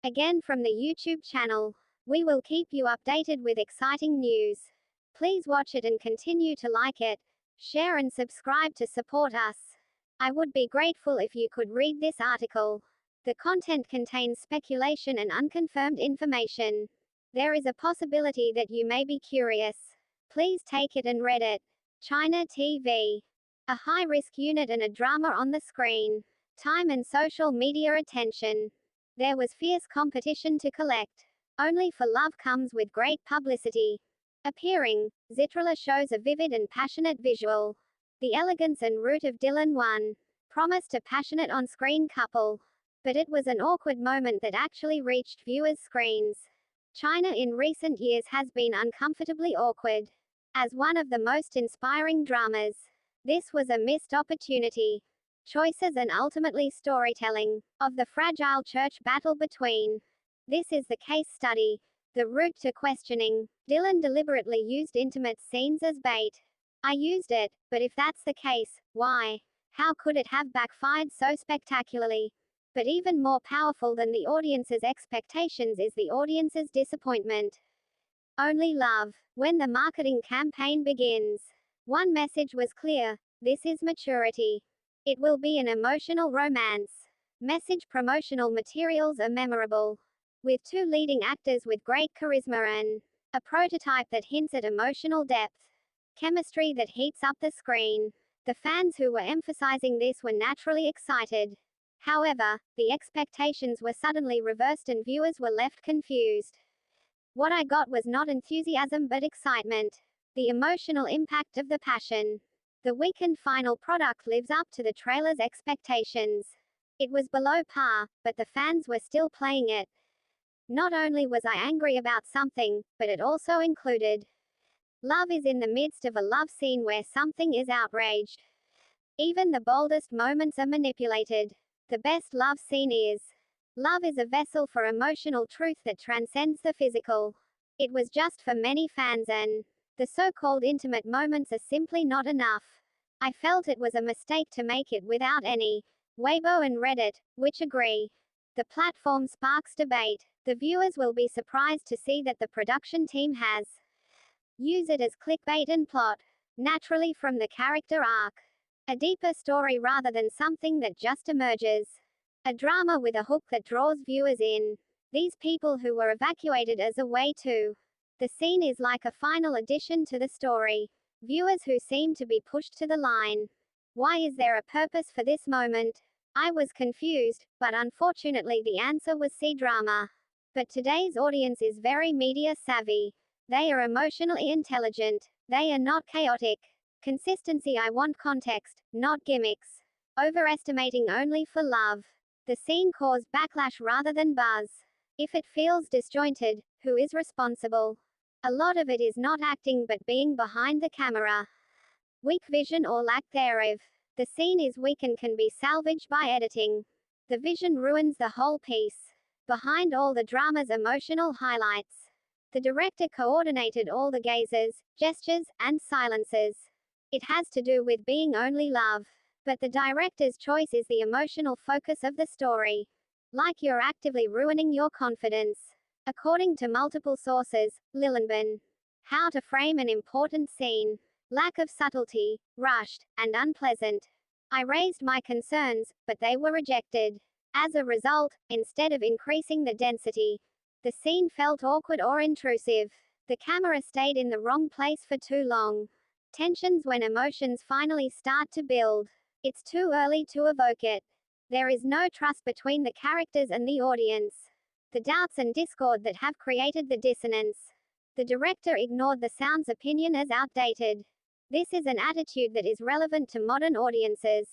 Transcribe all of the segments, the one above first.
Again from the YouTube channel. We will keep you updated with exciting news. Please watch it and continue to like it, share and subscribe to support us. I would be grateful if you could read this article. The content contains speculation and unconfirmed information. There is a possibility that you may be curious. Please take it and read it. China TV. A high-risk unit and a drama on the screen. Time and social media attention. There was fierce competition to collect. Only for Love comes with great publicity. Appearing, Zitrala shows a vivid and passionate visual. The elegance and root of Dylan Wang promised a passionate on-screen couple. But it was an awkward moment that actually reached viewers' screens. China in recent years has been uncomfortably awkward. As one of the most inspiring dramas, this was a missed opportunity. Choices and ultimately storytelling of the fragile church battle between. This is the case study. The route to questioning. Dylan deliberately used intimate scenes as bait. I used it, but if that's the case, why? How could it have backfired so spectacularly? But even more powerful than the audience's expectations is the audience's disappointment. Only love. When the marketing campaign begins, one message was clear: this is maturity. It will be an emotional romance. Message promotional materials are memorable, with two leading actors with great charisma and a prototype that hints at emotional depth. Chemistry that heats up the screen. The fans who were emphasizing this were naturally excited. However, the expectations were suddenly reversed and viewers were left confused. What I got was not enthusiasm but excitement. The emotional impact of the passion. The weakened final product lives up to the trailer's expectations. It was below par, but the fans were still playing it. Not only was I angry about something, but it also included. Love is in the midst of a love scene where something is outraged. Even the boldest moments are manipulated. The best love scene is. Love is a vessel for emotional truth that transcends the physical. It was just for many fans and the so-called intimate moments are simply not enough. I felt it was a mistake to make it without any. Weibo and Reddit, which agree. The platform sparks debate. The viewers will be surprised to see that the production team has used it as clickbait and plot. Naturally from the character arc. A deeper story rather than something that just emerges. A drama with a hook that draws viewers in. These people who were evacuated as a way to. The scene is like a final addition to the story. Viewers who seem to be pushed to the line. Why is there a purpose for this moment? I was confused, but unfortunately the answer was C-drama. But today's audience is very media savvy. They are emotionally intelligent. They are not chaotic. Consistency. I want context, not gimmicks. Overestimating only for love. The scene caused backlash rather than buzz. If it feels disjointed, who is responsible? A lot of it is not acting but being behind the camera. Weak vision or lack thereof. The scene is weak and can be salvaged by editing. The vision ruins the whole piece. Behind all the drama's emotional highlights. The director coordinated all the gazes, gestures, and silences. It has to do with being only love. But the director's choice is the emotional focus of the story. Like you're actively ruining your confidence. According to multiple sources, Lillenben. How to frame an important scene. Lack of subtlety, rushed, and unpleasant. I raised my concerns, but they were rejected. As a result, instead of increasing the density, the scene felt awkward or intrusive. The camera stayed in the wrong place for too long. Tensions when emotions finally start to build. It's too early to evoke it. There is no trust between the characters and the audience. The doubts and discord that have created the dissonance. The director ignored the sound's opinion as outdated. This is an attitude that is relevant to modern audiences.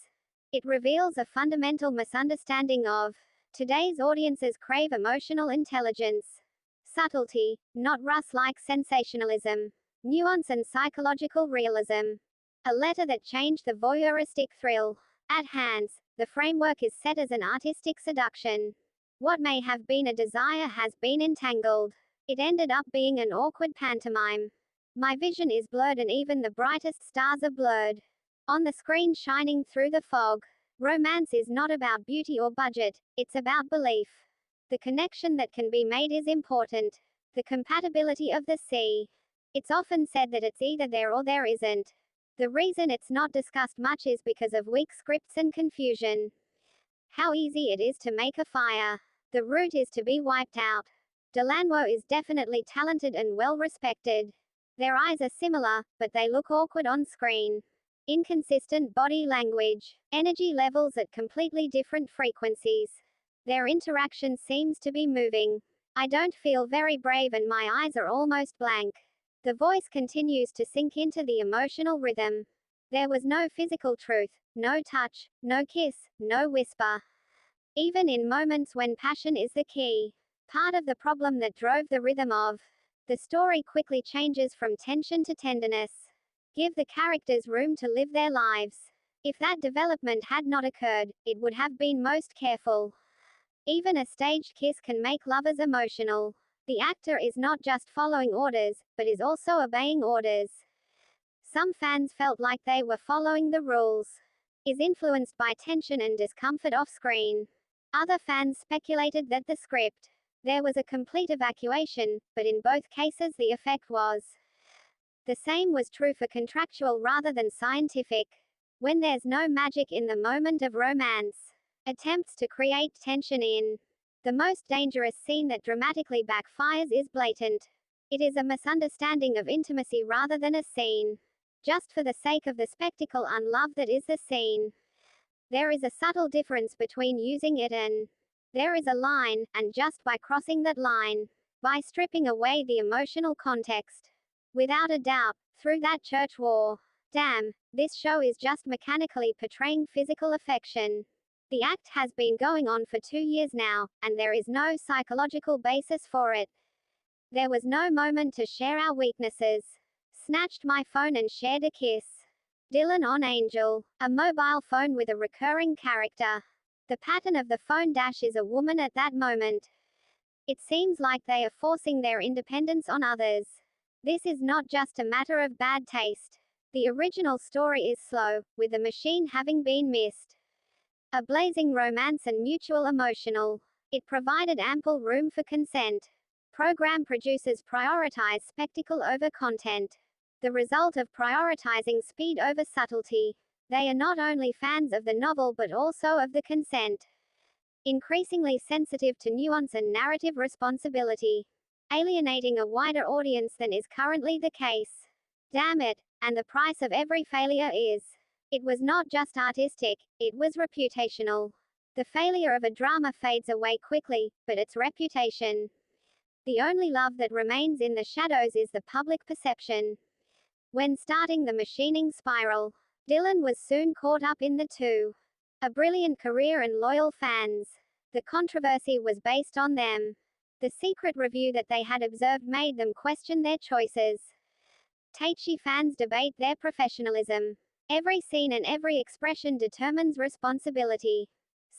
It reveals a fundamental misunderstanding of today's audiences crave emotional intelligence. Subtlety, not Russ-like sensationalism. Nuance and psychological realism. A letter that changed the voyeuristic thrill. At Hands, the framework is set as an artistic seduction. What may have been a desire has been entangled. It ended up being an awkward pantomime. My vision is blurred and even the brightest stars are blurred. On the screen shining through the fog. Romance is not about beauty or budget, it's about belief. The connection that can be made is important. The compatibility of the sea. It's often said that it's either there or there isn't. The reason it's not discussed much is because of weak scripts and confusion. How easy it is to make a fire. The root is to be wiped out. Delannoy is definitely talented and well respected. Their eyes are similar, but they look awkward on screen. Inconsistent body language. Energy levels at completely different frequencies. Their interaction seems to be moving. I don't feel very brave and my eyes are almost blank. The voice continues to sink into the emotional rhythm. There was no physical truth, no touch, no kiss, no whisper. Even in moments when passion is the key. Part of the problem that drove the rhythm of the story quickly changes from tension to tenderness. Give the characters room to live their lives. If that development had not occurred, it would have been most careful. Even a staged kiss can make lovers emotional. The actor is not just following orders, but is also obeying orders. Some fans felt like they were following the rules. Is influenced by tension and discomfort off screen. Other fans speculated that the script. There was a complete evacuation, but in both cases the effect was. The same was true for contractual rather than scientific. When there's no magic in the moment of romance. Attempts to create tension in. The most dangerous scene that dramatically backfires is blatant. It is a misunderstanding of intimacy rather than a scene. Just for the sake of the spectacle and love that is the scene. There is a subtle difference between using it and. There is a line, and just by crossing that line. By stripping away the emotional context. Without a doubt, through that church war. Damn, this show is just mechanically portraying physical affection. The act has been going on for 2 years now, and there is no psychological basis for it. There was no moment to share our weaknesses. Snatched my phone and shared a kiss. Dylan on Angel, a mobile phone with a recurring character. The pattern of the phone dash is a woman at that moment. It seems like they are forcing their independence on others. This is not just a matter of bad taste. The original story is slow, with the machine having been missed. A blazing romance and mutual emotional. It provided ample room for consent. Program producers prioritize spectacle over content. The result of prioritizing speed over subtlety. They are not only fans of the novel but also of the consent. Increasingly sensitive to nuance and narrative responsibility. Alienating a wider audience than is currently the case. Damn it, and the price of every failure is. It was not just artistic, it was reputational. The failure of a drama fades away quickly, but its reputation. The only love that remains in the shadows is the public perception. When starting the machining spiral, Dylan was soon caught up in the two. A brilliant career and loyal fans. The controversy was based on them. The secret review that they had observed made them question their choices. Taichi fans debate their professionalism. Every scene and every expression determines responsibility.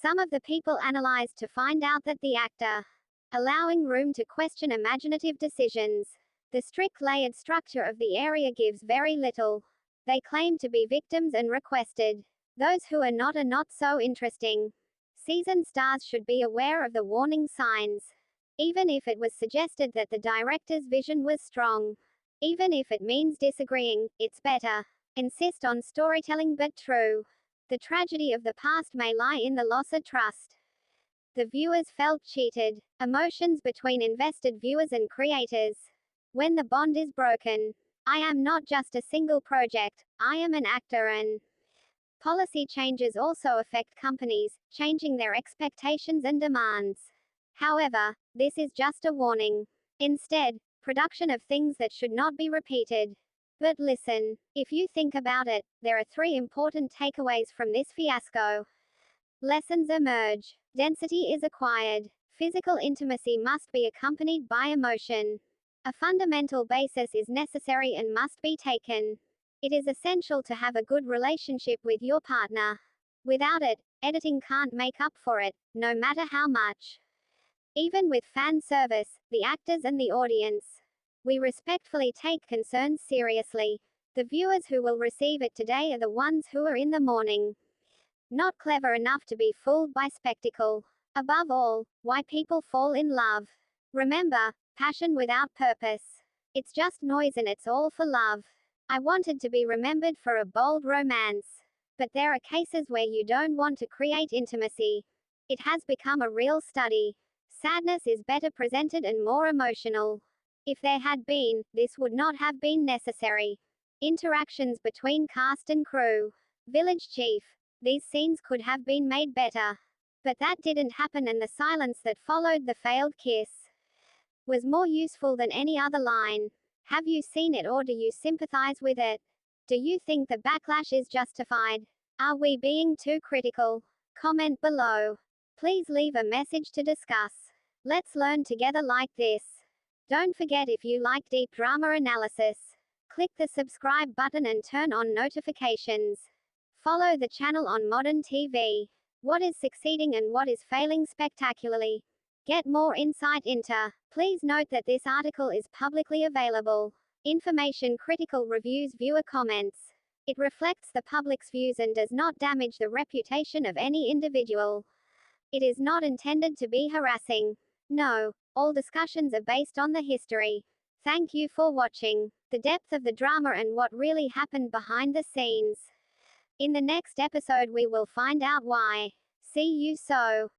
Some of the people analyzed to find out that the actor, allowing room to question imaginative decisions. The strict layered structure of the area gives very little. They claim to be victims and requested. Those who are not so interesting. Season stars should be aware of the warning signs. Even if it was suggested that the director's vision was strong. Even if it means disagreeing, it's better. Insist on storytelling but true. The tragedy of the past may lie in the loss of trust. The viewers felt cheated. Emotions between invested viewers and creators. When the bond is broken. I am not just a single project, I am an actor and. Policy changes also affect companies, changing their expectations and demands. However, this is just a warning. Instead, production of things that should not be repeated. But listen, if you think about it, there are 3 important takeaways from this fiasco. Lessons emerge. Density is acquired. Physical intimacy must be accompanied by emotion. A fundamental basis is necessary and must be taken. It is essential to have a good relationship with your partner. Without it, editing can't make up for it, no matter how much. Even with fan service, the actors and the audience. We respectfully take concerns seriously. The viewers who will receive it today are the ones who are in the morning. Not clever enough to be fooled by spectacle. Above all, why people fall in love. Remember, passion without purpose. It's just noise and it's all for love. I wanted to be remembered for a bold romance. But there are cases where you don't want to create intimacy. It has become a real study. Sadness is better presented and more emotional. If there had been, this would not have been necessary. Interactions between cast and crew. Village chief. These scenes could have been made better. But that didn't happen, and the silence that followed the failed kiss was more useful than any other line. Have you seen it, or do you sympathize with it? Do you think the backlash is justified? Are we being too critical? Comment below. Please leave a message to discuss. Let's learn together like this. Don't forget, if you like deep drama analysis, click the subscribe button and turn on notifications. Follow the channel on Modern TV. What is succeeding and what is failing spectacularly? Get more insight into. Please note that this article is publicly available. Information critical reviews, viewer comments. It reflects the public's views and does not damage the reputation of any individual. It is not intended to be harassing. No, all discussions are based on the history. Thank you for watching. The depth of the drama and what really happened behind the scenes. In the next episode we will find out why. See you so.